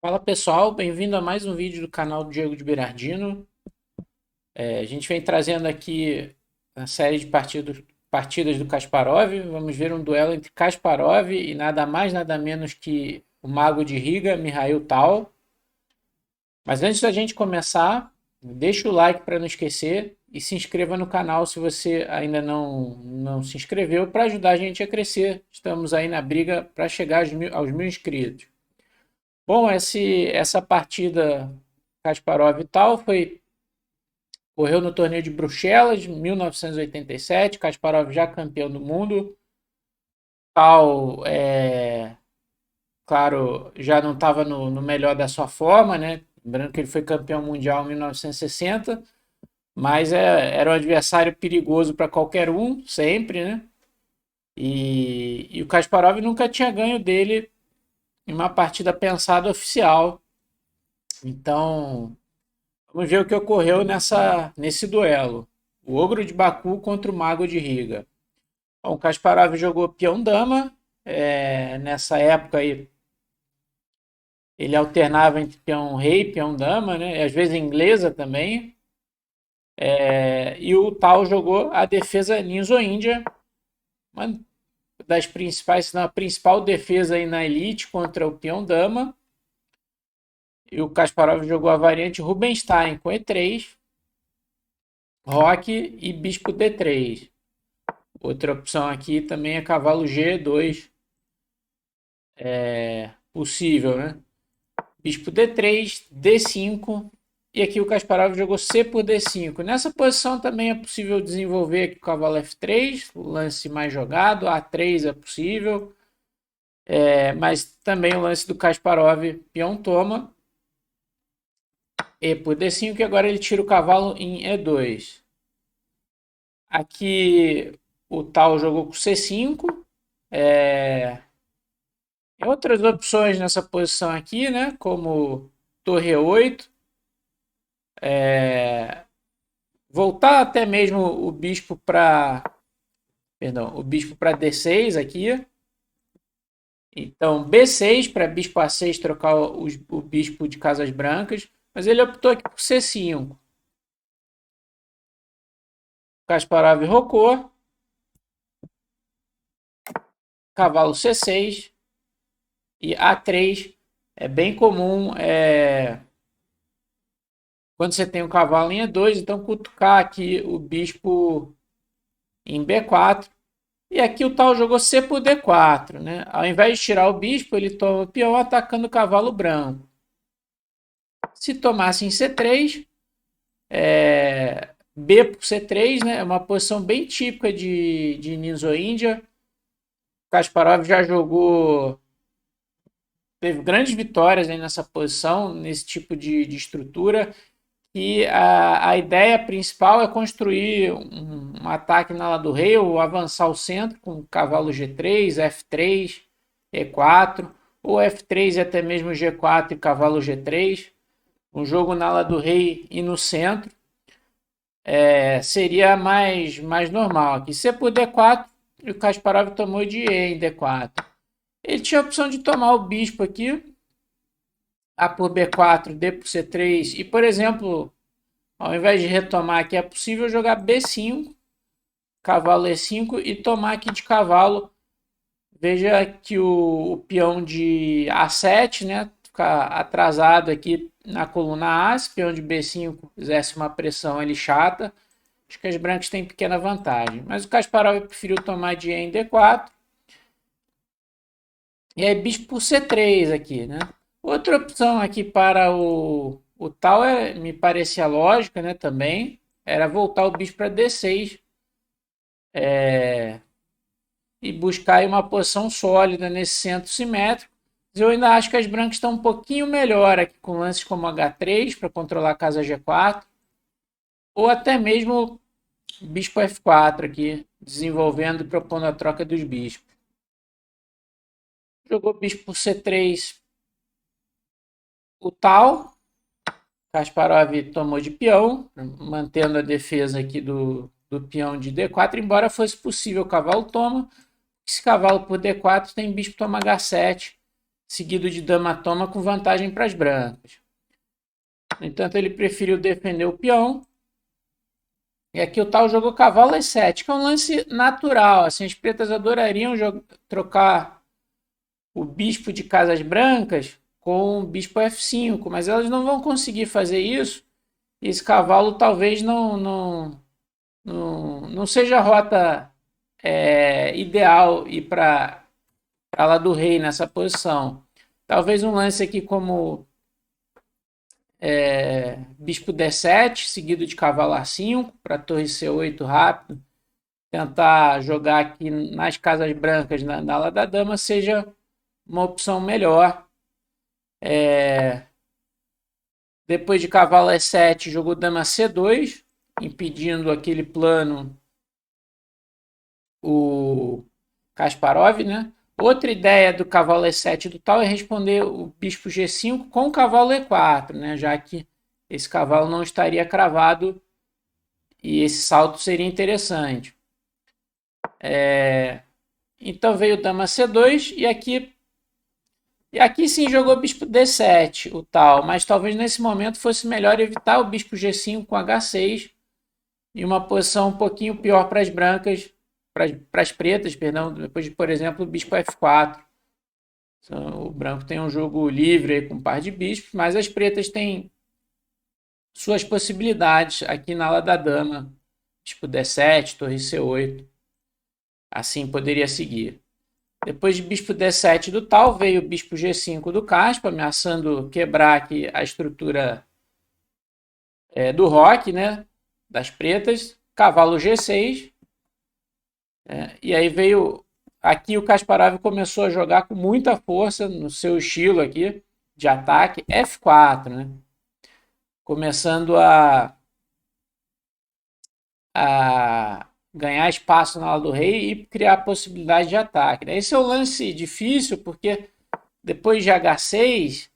Fala pessoal, bem-vindo a mais um vídeo do canal do Diego de Berardino. A gente vem trazendo aqui a série de partidas do Kasparov. Vamos ver um duelo entre Kasparov e nada mais nada menos que o mago de Riga, Mikhail Tal. Mas antes da gente começar, deixa o like para não esquecer e se inscreva no canal se você ainda não se inscreveu para ajudar a gente a crescer. Estamos aí na briga para chegar aos mil inscritos. Bom, essa partida Kasparov e tal correu no torneio de Bruxelas, 1987. Kasparov já campeão do mundo. Tal, claro, já não estava no melhor da sua forma, né? Lembrando que ele foi campeão mundial em 1960, mas era um adversário perigoso para qualquer um, sempre, né? E o Kasparov nunca tinha ganho dele em uma partida pensada oficial. Então, vamos ver o que ocorreu nesse duelo. O Ogro de Baku contra o Mago de Riga. Bom, o Kasparov jogou peão-dama. Nessa época aí, ele alternava entre peão-rei e peão-dama, né? E às vezes inglesa também. E o Tal jogou a defesa Ninzo-Índia, uma das principais, se não a principal defesa aí na elite contra o peão-dama. E o Kasparov jogou a variante Rubinstein com E3, Roque e Bispo D3. Outra opção aqui também é cavalo G2, possível, né? Bispo D3, D5 e aqui o Kasparov jogou C por D5. Nessa posição também é possível desenvolver aqui o cavalo F3, o lance mais jogado, A3 é possível, mas também o lance do Kasparov, peão toma, E por D5 e agora ele tira o cavalo em E2. Aqui o Tal jogou com C5. Tem outras opções nessa posição aqui, né? Como torre 8. Voltar até mesmo o bispo para, perdão, o bispo para D6 aqui. Então B6 para bispo A6 trocar o bispo de casas brancas, mas ele optou aqui por C5. Kasparov rocou. Cavalo C6 e A3 é bem comum quando você tem um cavalo em E2, então cutucar aqui o bispo em B4. E aqui o Tal jogou C por D4, né? Ao invés de tirar o bispo, ele toma o peão atacando o cavalo branco. Se tomasse em C3, B por C3, né? É uma posição bem típica de Ninzo-Índia. Kasparov já jogou, teve grandes vitórias aí nessa posição, nesse tipo de estrutura. E a ideia principal é construir um ataque na ala do rei ou avançar o centro com cavalo G3, F3, E4, ou F3 e até mesmo G4 e cavalo G3. Um jogo na ala do rei e no centro seria mais normal. Aqui C por D4 e o Kasparov tomou de E em D4. Ele tinha a opção de tomar o bispo aqui, A por B4, D por C3 e, por exemplo, ao invés de retomar aqui, é possível jogar B5, cavalo E5 e tomar aqui de cavalo. Veja que o peão de A7, né, fica atrasado aqui na coluna A. Esse peão de B5 exerce uma pressão ali chata. Acho que as brancas têm pequena vantagem. Mas o Kasparov preferiu tomar de E em D4. E aí bispo por C3 aqui, né? Outra opção aqui para o Tal me parecia lógica, né, também, era voltar o bispo para D6 e buscar aí uma posição sólida nesse centro simétrico. Eu ainda acho que as brancas estão um pouquinho melhor aqui com lances como H3 para controlar a casa G4 ou até mesmo bispo F4 aqui, desenvolvendo e propondo a troca dos bispos. Jogou bispo por C3 o Tal. Kasparov tomou de peão, mantendo a defesa aqui do peão de D4, embora fosse possível o cavalo toma. Esse cavalo por D4 tem bispo toma H7, seguido de dama toma com vantagem para as brancas. No entanto, ele preferiu defender o peão. E aqui o tal jogou cavalo E7, que é um lance natural. Assim, as pretas adorariam trocar o bispo de casas brancas com o bispo F5, mas elas não vão conseguir fazer isso. E esse cavalo talvez não seja a rota ideal ir para lá do rei nessa posição. Talvez um lance aqui como bispo D7, seguido de cavalo A5, para torre C8 rápido. Tentar jogar aqui nas casas brancas, na ala da dama, seja uma opção melhor. Depois de cavalo E7, jogou dama C2, impedindo aquele plano o Kasparov, né? Outra ideia do cavalo E7 do tal é responder o bispo G5 com o cavalo E4, né? Já que esse cavalo não estaria cravado e esse salto seria interessante. Então veio dama C2 e aqui sim jogou bispo D7, o tal, mas talvez nesse momento fosse melhor evitar o bispo G5 com H6 e uma posição um pouquinho pior para as brancas, para as pretas, perdão, depois de, por exemplo, o bispo F4. Então, o branco tem um jogo livre aí com um par de bispos, mas as pretas têm suas possibilidades aqui na ala da dama, bispo D7, torre C8. Assim poderia seguir. Depois de bispo D7 do tal, veio o bispo G5 do Kaspa, ameaçando quebrar aqui a estrutura do roque, né, das pretas. Cavalo G6. E aí veio... Aqui o Kasparov começou a jogar com muita força no seu estilo aqui de ataque. F4, né? Começando a ganhar espaço na ala do rei e criar possibilidade de ataque. Esse é um lance difícil, porque depois de H6,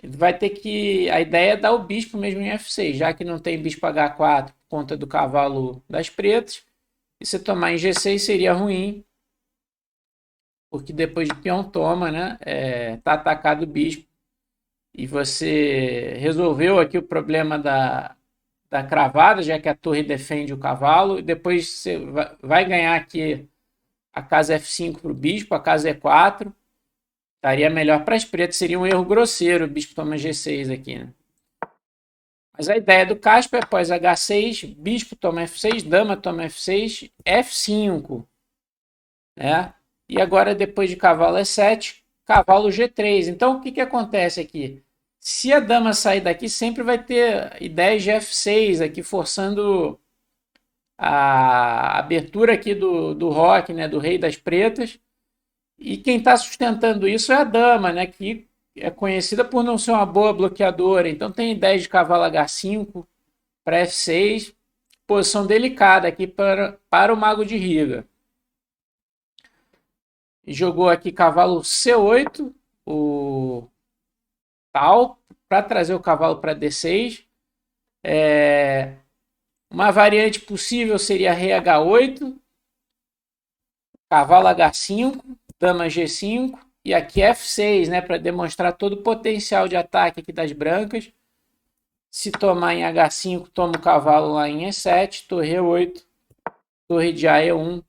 ele vai ter que... A ideia é dar o bispo mesmo em F6, já que não tem bispo H4 por conta do cavalo das pretas. E se tomar em G6 seria ruim, porque depois de peão toma, né? Tá atacado o bispo. E você resolveu aqui o problema da cravada, já que a torre defende o cavalo, e depois você vai ganhar aqui a casa F5 para o bispo, a casa E4, estaria melhor para as pretas, seria um erro grosseiro o bispo toma G6 aqui, né? Mas a ideia do Kaspa é após H6, bispo toma F6, dama toma F6, F5, né? E agora depois de cavalo E7, cavalo G3. Então o que acontece aqui? Se a dama sair daqui, sempre vai ter ideias de F6 aqui, forçando a abertura aqui do roque, né, do rei das pretas. E quem está sustentando isso é a dama, né, que é conhecida por não ser uma boa bloqueadora. Então tem ideias de cavalo H5 para F6. Posição delicada aqui para o mago de Riga. E jogou aqui cavalo C8, o tal, para trazer o cavalo para D6. Uma variante possível seria rei H8, cavalo H5, dama G5 e aqui F6, né, para demonstrar todo o potencial de ataque aqui das brancas. Se tomar em H5, toma o cavalo lá em E7, torre E8, torre de A E1.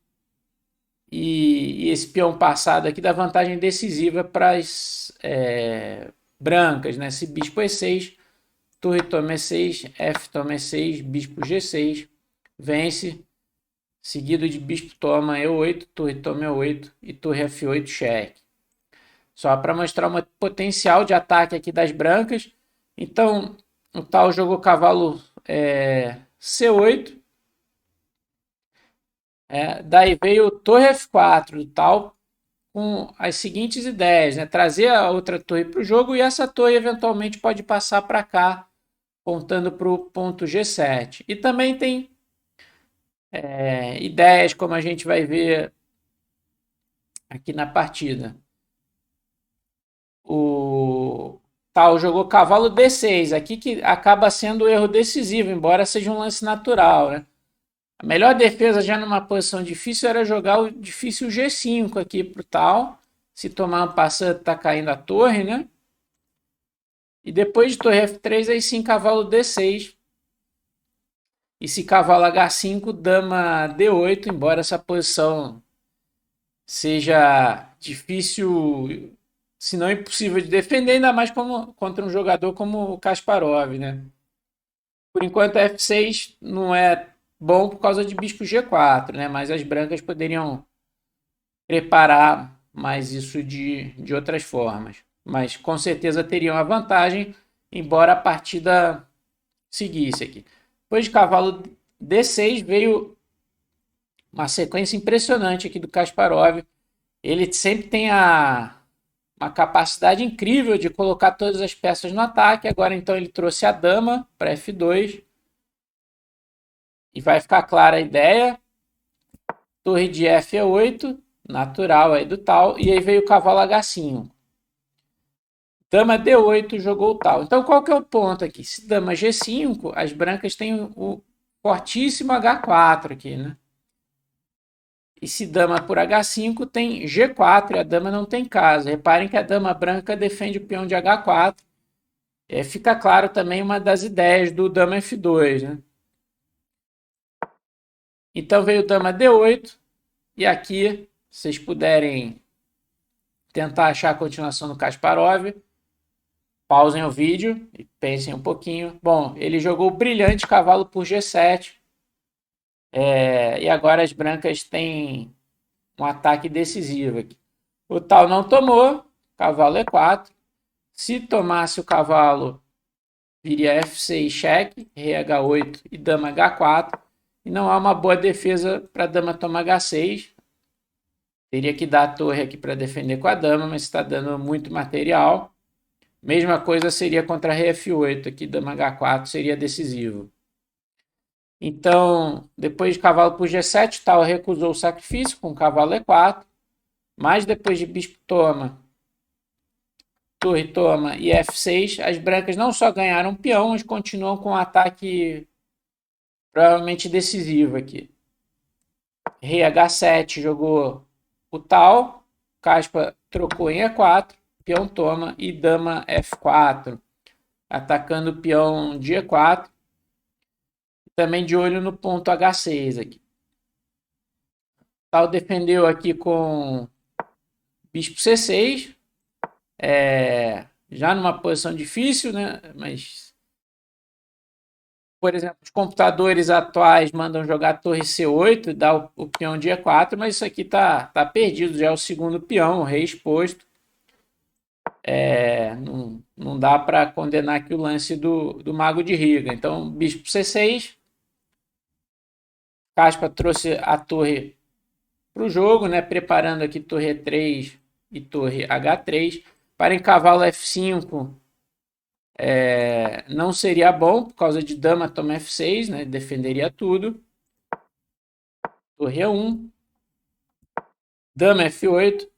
E esse peão passado aqui dá vantagem decisiva para as brancas, né? Se bispo E6, torre toma E6, F toma E6, bispo G6, vence, seguido de bispo toma E8, torre toma E8 e torre F8, cheque. Só para mostrar um potencial de ataque aqui das brancas. Então, o tal jogou cavalo C8. Daí veio torre F4, tal, com as seguintes ideias, né? Trazer a outra torre para o jogo e essa torre eventualmente pode passar para cá, apontando para o ponto G7. E também tem ideias, como a gente vai ver aqui na partida. O tal jogou cavalo D6, aqui que acaba sendo o erro decisivo, embora seja um lance natural, né? A melhor defesa já numa posição difícil era jogar o difícil G5 aqui para o tal. Se tomar um passando, tá caindo a torre, né? E depois de torre F3, aí sim cavalo D6. E se cavalo H5, dama D8, embora essa posição seja difícil, se não impossível de defender, ainda mais contra um jogador como o Kasparov, né? Por enquanto, F6 não é bom por causa de bispo G4, né? Mas as brancas poderiam preparar mais isso de outras formas. Mas com certeza teriam a vantagem, embora a partida seguisse aqui. Depois de cavalo D6 veio uma sequência impressionante aqui do Kasparov. Ele sempre tem uma capacidade incrível de colocar todas as peças no ataque. Agora então ele trouxe a dama para F2. E vai ficar clara a ideia. Torre de F8, natural aí do tal. E aí veio o cavalo H5. Dama D8 jogou o tal. Então qual que é o ponto aqui? Se dama G5, as brancas têm o fortíssimo H4 aqui, né? E se dama por H5 tem G4 e a dama não tem casa. Reparem que a dama branca defende o peão de H4. Fica claro também uma das ideias do dama F2, né? Então veio dama D8 e aqui, se vocês puderem tentar achar a continuação do Kasparov, pausem o vídeo e pensem um pouquinho. Bom, ele jogou o brilhante cavalo por G7. E agora as brancas têm um ataque decisivo aqui. O tal não tomou, cavalo E4. Se tomasse o cavalo, viria F6 cheque, rei H8 e dama H4. E não há uma boa defesa para a dama tomar H6. Teria que dar a torre aqui para defender com a dama, mas está dando muito material. Mesma coisa seria contra rei F8, aqui dama H4 seria decisivo. Então, depois de cavalo por G7, tal recusou o sacrifício com cavalo E4, mas depois de bispo toma, torre toma e F6, as brancas não só ganharam um peão, mas continuam com um ataque provavelmente decisivo aqui. Rei H7 jogou o tal, Kaspa trocou em E4, peão toma e dama F4, atacando o peão de E4. Também de olho no ponto H6 aqui. Tal defendeu aqui com bispo C6, já numa posição difícil, né? Mas, por exemplo, os computadores atuais mandam jogar torre C8 e dar o peão de E4, mas isso aqui tá perdido, já é o segundo peão, o rei exposto. Não dá para condenar aqui o lance do mago de Riga. Então, bispo C6, Kaspa trouxe a torre para o jogo, né? Preparando aqui torre E3 e torre H3. Para em cavalo F5 não seria bom, por causa de dama toma F6, né? Defenderia tudo. Torre E1. Dama F8.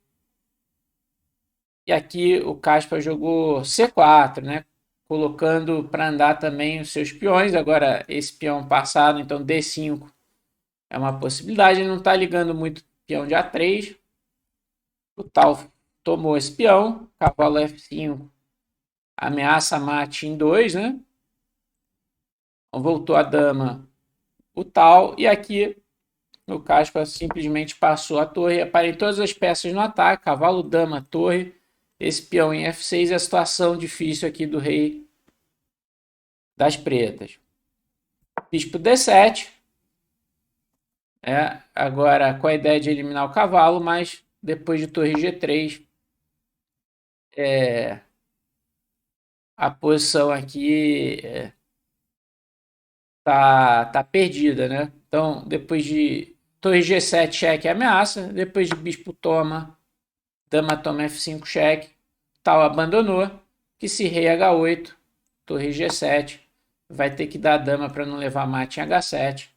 E aqui o Kaspa jogou C4, né? Colocando para andar também os seus peões. Agora esse peão passado, então D5 é uma possibilidade. Ele não está ligando muito peão de A3. O tal tomou esse peão. Cavalo F5 ameaça mate em 2, né? Então, voltou a dama, o tal. E aqui o Kaspa simplesmente passou a torre. Aparei todas as peças no ataque. Cavalo, dama, torre. Esse peão em F6 é a situação difícil aqui do rei das pretas. Bispo D7. Agora com a ideia de eliminar o cavalo, mas depois de torre G3, a posição aqui tá perdida, né? Então, depois de torre G7, cheque ameaça, depois de bispo toma, dama toma F5, cheque, tal abandonou, que se rei H8, torre G7, vai ter que dar a dama para não levar mate em H7.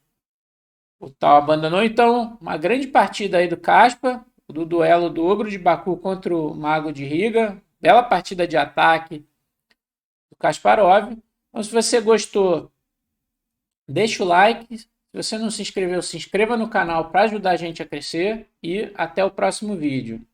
O tal abandonou, então, uma grande partida aí do Kaspa, do duelo do Ogro de Baku contra o Mago de Riga. Bela partida de ataque do Kasparov. Então, se você gostou, deixa o like. Se você não se inscreveu, se inscreva no canal para ajudar a gente a crescer. E até o próximo vídeo.